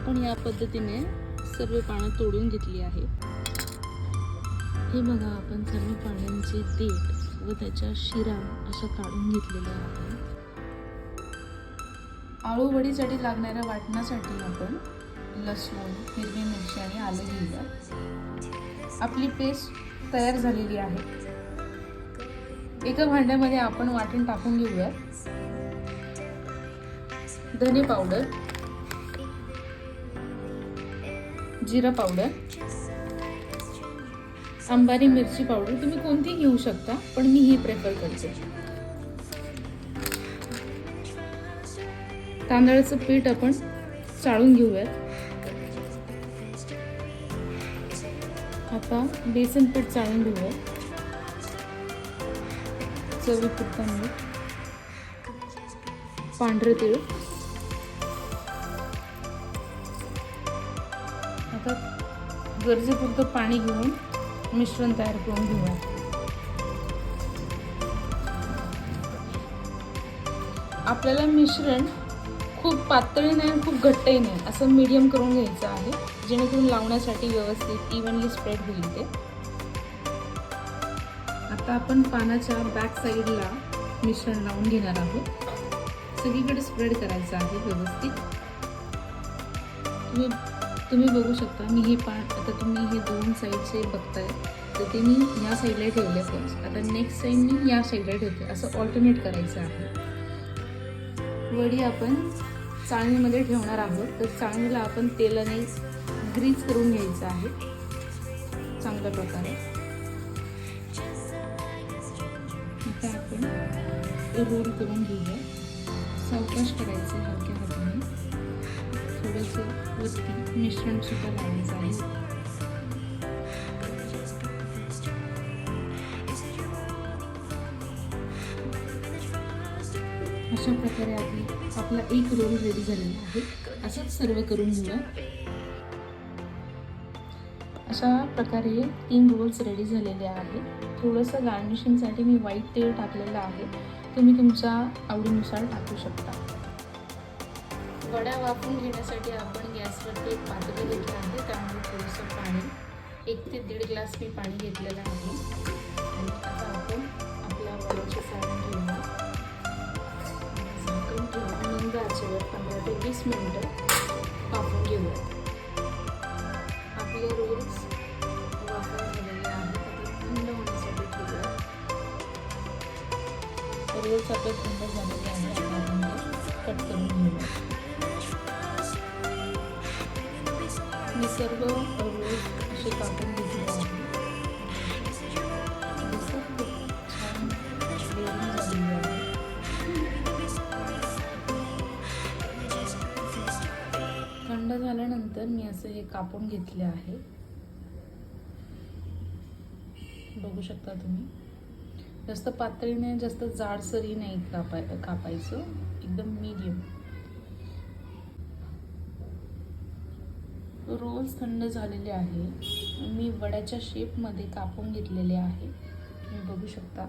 आपण या पद्धतीने सर्व पानं तोडून घेतली आहे। हे बघा, आपण सर्व पानांचे देठ व त्याच्या शिरा अशा काढून घेतलेल्या आहे। आळू वडीसाठी लागणाऱ्या वाटणासाठी आपण लसूण, हिरवी मिरची आणि आलं घेऊया। आपली पेस्ट तयार झालेली आहे। एका भांड्यामध्ये आपण वाटण टाकून घेऊया। धने पावडर, जिरा पावडर, अंबारी मिरची पावडर, तुम्ही कोणती घेऊ शकता, पण मी ही प्रेफर करते। तांदळाचं पीठ आपण चाळून घेऊया। आता बेसन पीठ चाळून घेऊया। चवीपुरतं मीठ, पांढरे तीळ। आता गरजेपुरतं पाणी घेऊन मिश्रण तयार करून घेऊया। आपल्याला मिश्रण खूप पातळ नाही आणि खूप घट्टही नाही, असं मीडियम करून घ्यायचं आहे, जेणेकरून लावण्यासाठी व्यवस्थित इव्हनली स्प्रेड होईल ते। आता आपण पानाच्या बॅक साईडला मिश्रण लावून घेणार आहोत। सगळीकडे स्प्रेड करायचं आहे व्यवस्थित। तुम्ही बघू शकता, मी हे पान, आता तुम्ही हे दोन साईडचे बघताय, तर ते मी या साईडला ठेवले फर्स्ट, आता नेक्स्ट साईड मी या साईडला ठेवते, असं ऑल्टरनेट करायचं आहे। वडी आपण चाळणीमध्ये ठेवणार आहोत, तर चाळणीला आपण तेलाने ग्रीस करून घ्यायचं आहे चांगल्या प्रकारे। आता आपण रोल करून घेऊया। सावकाश करायचं, हलक्या हाताने थोडंसं वरती मिश्रण सुद्धा लावायचं आहे। अशा प्रकारे आपला एक रोल रेडी झालेला आहे। असंच सर्व करून घेऊया। अशा प्रकारे 3 रोल्स रेडी झालेले आहेत। थोडंसं गार्निशिंगसाठी मी व्हाईट तेल टाकलेलं आहे, तुम्ही तुमच्या आवडीनुसार टाकू शकता। वड्या वाफवून घेण्यासाठी आपण गॅसवरती एक पातेलं घेतलं आहे, त्यामध्ये थोडंसं पाणी, 1 ते 1.5 ग्लास मी पाणी घेतलेलं आहे। आणि आता आपण आपल्या वड्याचे सारण घेऊया। झाकण ठेवून मंद आचेवर 15 ते 20 मिनिटं वाफवून घेऊया। आपले रोल्स वाफवून झालेले आहेत, आता थंड होण्यासाठी ठेवूया। रोल्स आपले थंड झालेले आहे, आता आपण कट करून घेऊया। मी सर्व रोल्स असे कापून घेतले आहे। छान लेअरिंग झालेली आहे। थंड झाल्यानंतर मी असं हे कापून घेतले आहे, बघू शकता तुम्ही। जास्त पातळी नाही, जास्त जाडसरही नाही कापायचं, एकदम मीडियम। रोल्स थंड झालेले आहे, मी वड्याच्या शेपमध्ये कापून घेतलेले आहे, तुम्ही बघू शकता।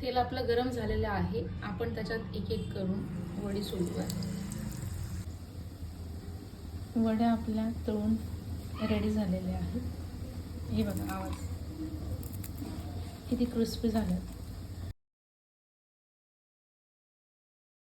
तेल आपलं गरम झालेलं आहे, आपण त्याच्यात एक एक करून वडी सोडूया। वड्या आपल्या तळून रेडी झालेल्या आहेत। हे बघा, आवाज किती क्रिस्पी झाले।